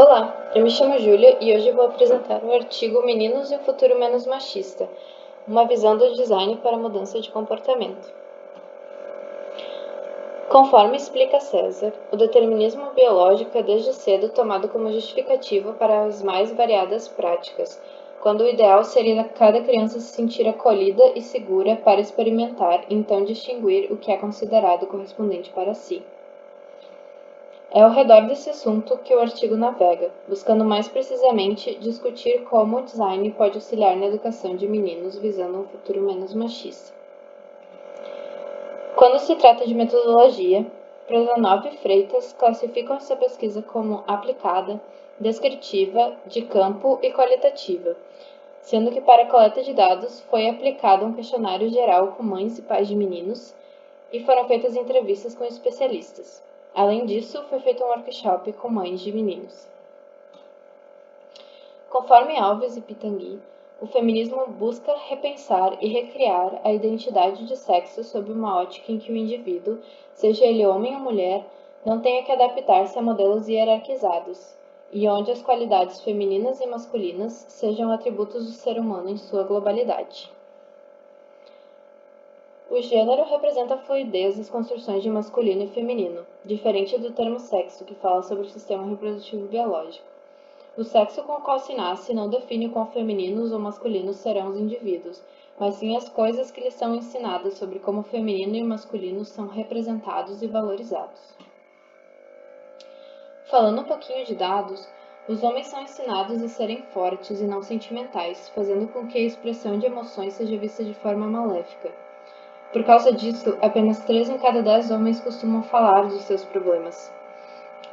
Olá, eu me chamo Júlia e hoje vou apresentar o artigo Meninos e um Futuro Menos Machista, uma visão do design para a mudança de comportamento. Conforme explica César, o determinismo biológico é desde cedo tomado como justificativa para as mais variadas práticas, quando o ideal seria cada criança se sentir acolhida e segura para experimentar e então distinguir o que é considerado correspondente para si. É ao redor desse assunto que o artigo navega, buscando mais precisamente discutir como o design pode auxiliar na educação de meninos visando um futuro menos machista. Quando se trata de metodologia, Prozanov e Freitas classificam essa pesquisa como aplicada, descritiva, de campo e qualitativa, sendo que para a coleta de dados foi aplicado um questionário geral com mães e pais de meninos e foram feitas entrevistas com especialistas. Além disso, foi feito um workshop com mães de meninos. Conforme Alves e Pitangui, o feminismo busca repensar e recriar a identidade de sexo sob uma ótica em que o indivíduo, seja ele homem ou mulher, não tenha que adaptar-se a modelos hierarquizados, e onde as qualidades femininas e masculinas sejam atributos do ser humano em sua globalidade. O gênero representa a fluidez das construções de masculino e feminino, diferente do termo sexo, que fala sobre o sistema reprodutivo biológico. O sexo com o qual se nasce não define o quão femininos ou masculinos serão os indivíduos, mas sim as coisas que lhes são ensinadas sobre como o feminino e o masculino são representados e valorizados. Falando um pouquinho de dados, os homens são ensinados a serem fortes e não sentimentais, fazendo com que a expressão de emoções seja vista de forma maléfica. Por causa disso, apenas 3 em cada 10 homens costumam falar dos seus problemas.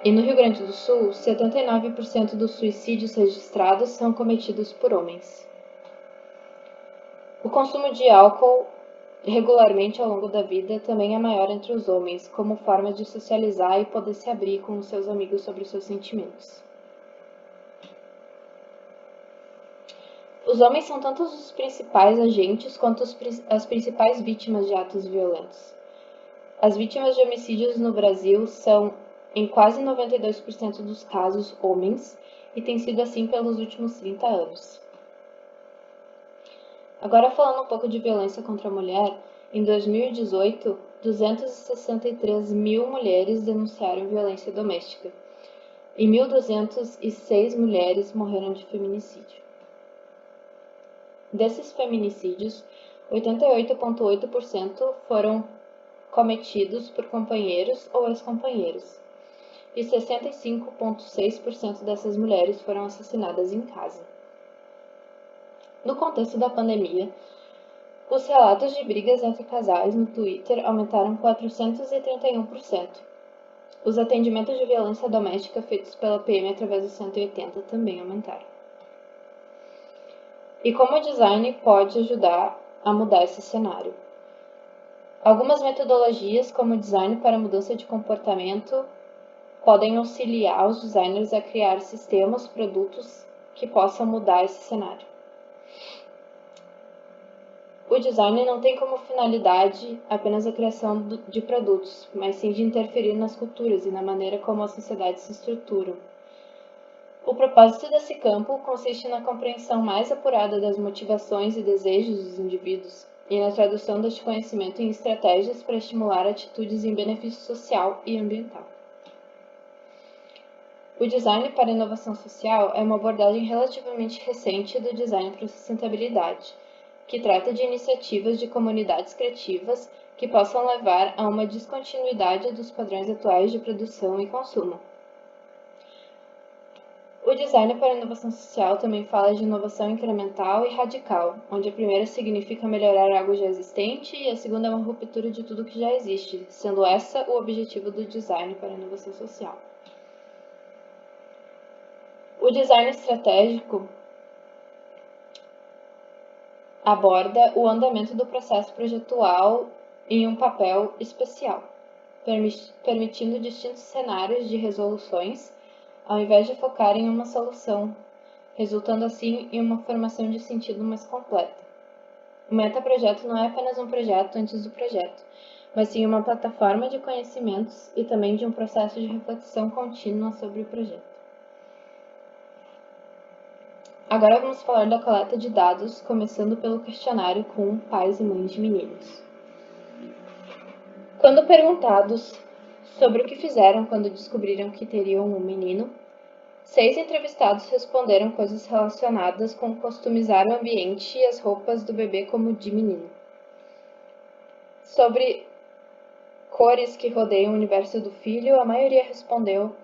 E no Rio Grande do Sul, 79% dos suicídios registrados são cometidos por homens. O consumo de álcool regularmente ao longo da vida também é maior entre os homens, como forma de socializar e poder se abrir com os seus amigos sobre os seus sentimentos. Os homens são tanto os principais agentes quanto as principais vítimas de atos violentos. As vítimas de homicídios no Brasil são, em quase 92% dos casos, homens, e tem sido assim pelos últimos 30 anos. Agora falando um pouco de violência contra a mulher, em 2018, 263 mil mulheres denunciaram violência doméstica e 1.206 mulheres morreram de feminicídio. Desses feminicídios, 88,8% foram cometidos por companheiros ou ex-companheiros, e 65,6% dessas mulheres foram assassinadas em casa. No contexto da pandemia, os relatos de brigas entre casais no Twitter aumentaram 431%. Os atendimentos de violência doméstica feitos pela PM através do 180 também aumentaram. E como o design pode ajudar a mudar esse cenário? Algumas metodologias, como o design para mudança de comportamento, podem auxiliar os designers a criar sistemas, produtos que possam mudar esse cenário. O design não tem como finalidade apenas a criação de produtos, mas sim de interferir nas culturas e na maneira como as sociedades se estruturam. O propósito desse campo consiste na compreensão mais apurada das motivações e desejos dos indivíduos e na tradução deste conhecimento em estratégias para estimular atitudes em benefício social e ambiental. O design para a inovação social é uma abordagem relativamente recente do design para a sustentabilidade, que trata de iniciativas de comunidades criativas que possam levar a uma descontinuidade dos padrões atuais de produção e consumo. O design para a inovação social também fala de inovação incremental e radical, onde a primeira significa melhorar algo já existente e a segunda é uma ruptura de tudo que já existe, sendo essa o objetivo do design para a inovação social. O design estratégico aborda o andamento do processo projetual em um papel especial, permitindo distintos cenários de resoluções, ao invés de focar em uma solução, resultando assim em uma formação de sentido mais completa. O metaprojeto não é apenas um projeto antes do projeto, mas sim uma plataforma de conhecimentos e também de um processo de reflexão contínua sobre o projeto. Agora vamos falar da coleta de dados, começando pelo questionário com pais e mães de meninos. Quando perguntados sobre o que fizeram quando descobriram que teriam um menino, 6 entrevistados responderam coisas relacionadas com customizar o ambiente e as roupas do bebê como de menino. Sobre cores que rodeiam o universo do filho, a maioria respondeu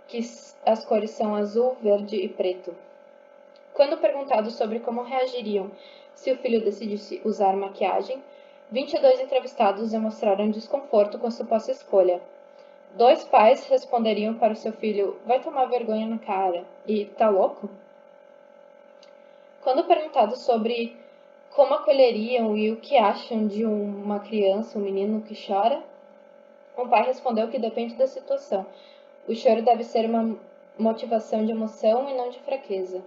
que as cores são azul, verde e preto. Quando perguntados sobre como reagiriam se o filho decidisse usar maquiagem, 22 entrevistados demonstraram desconforto com a suposta escolha. 2 pais responderiam para o seu filho: vai tomar vergonha na cara e tá louco? Quando perguntados sobre como acolheriam e o que acham de uma criança, um menino que chora, um pai respondeu que depende da situação. O choro deve ser uma motivação de emoção e não de fraqueza.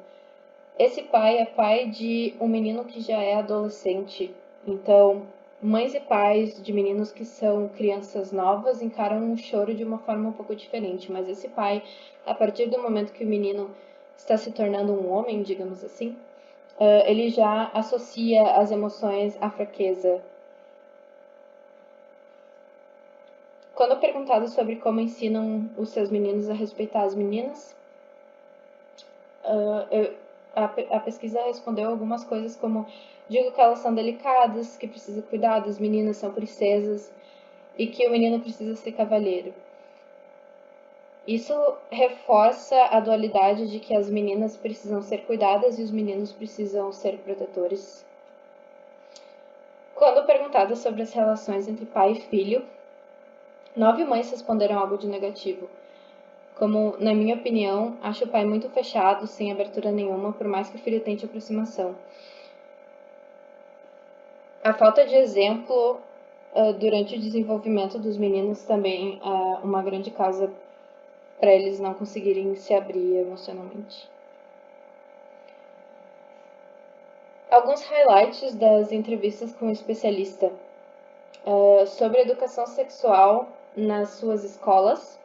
Esse pai é pai de um menino que já é adolescente. Então, mães e pais de meninos que são crianças novas encaram o choro de uma forma um pouco diferente. Mas esse pai, a partir do momento que o menino está se tornando um homem, digamos assim, ele já associa as emoções à fraqueza. Quando perguntado sobre como ensinam os seus meninos a respeitar as meninas, a pesquisa respondeu algumas coisas como: digo que elas são delicadas, que precisa cuidar, as meninas são princesas e que o menino precisa ser cavalheiro. Isso reforça a dualidade de que as meninas precisam ser cuidadas e os meninos precisam ser protetores. Quando perguntada sobre as relações entre pai e filho, 9 mães responderam algo de negativo. Como, na minha opinião, acho o pai muito fechado, sem abertura nenhuma, por mais que o filho tente aproximação. A falta de exemplo durante o desenvolvimento dos meninos também é uma grande causa para eles não conseguirem se abrir emocionalmente. Alguns highlights das entrevistas com o especialista sobre educação sexual nas suas escolas.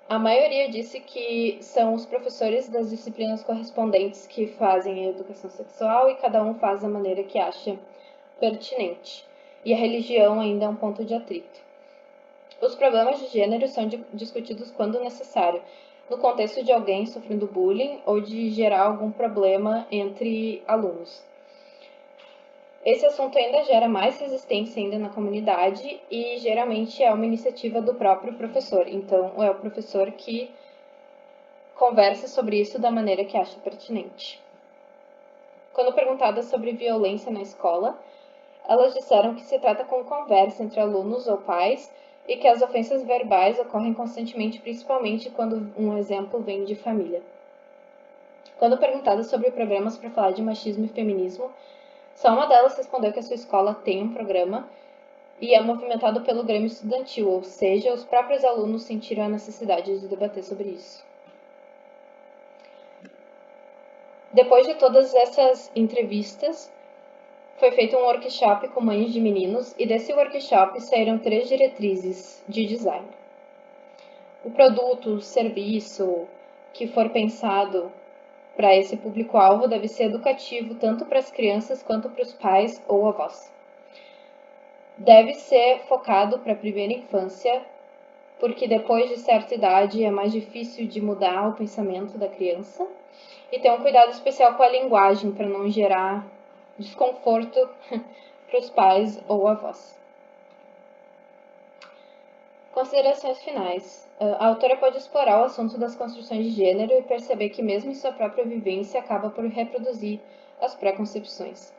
A maioria disse que são os professores das disciplinas correspondentes que fazem a educação sexual e cada um faz da maneira que acha pertinente. E a religião ainda é um ponto de atrito. Os problemas de gênero são discutidos quando necessário, no contexto de alguém sofrendo bullying ou de gerar algum problema entre alunos. Esse assunto ainda gera mais resistência ainda na comunidade e geralmente é uma iniciativa do próprio professor. Então, é o professor que conversa sobre isso da maneira que acha pertinente. Quando perguntadas sobre violência na escola, elas disseram que se trata com conversa entre alunos ou pais e que as ofensas verbais ocorrem constantemente, principalmente quando um exemplo vem de família. Quando perguntadas sobre programas para falar de machismo e feminismo, só uma delas respondeu que a sua escola tem um programa e é movimentado pelo Grêmio Estudantil, ou seja, os próprios alunos sentiram a necessidade de debater sobre isso. Depois de todas essas entrevistas, foi feito um workshop com mães de meninos e desse workshop saíram 3 diretrizes de design. O produto, o serviço que for pensado para esse público-alvo deve ser educativo tanto para as crianças quanto para os pais ou avós. Deve ser focado para a primeira infância, porque depois de certa idade é mais difícil de mudar o pensamento da criança, e ter um cuidado especial com a linguagem para não gerar desconforto para os pais ou avós. Considerações finais. A autora pode explorar o assunto das construções de gênero e perceber que mesmo em sua própria vivência acaba por reproduzir as preconcepções.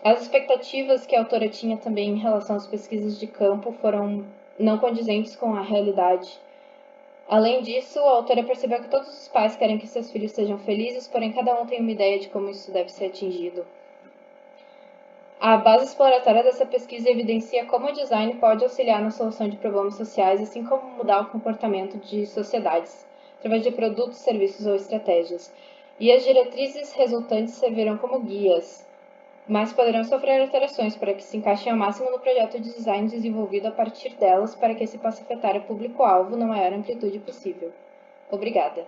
As expectativas que a autora tinha também em relação às pesquisas de campo foram não condizentes com a realidade. Além disso, a autora percebeu que todos os pais querem que seus filhos sejam felizes, porém cada um tem uma ideia de como isso deve ser atingido. A base exploratória dessa pesquisa evidencia como o design pode auxiliar na solução de problemas sociais, assim como mudar o comportamento de sociedades, através de produtos, serviços ou estratégias. E as diretrizes resultantes servirão como guias, mas poderão sofrer alterações para que se encaixem ao máximo no projeto de design desenvolvido a partir delas para que esse possa afetar o público-alvo na maior amplitude possível. Obrigada!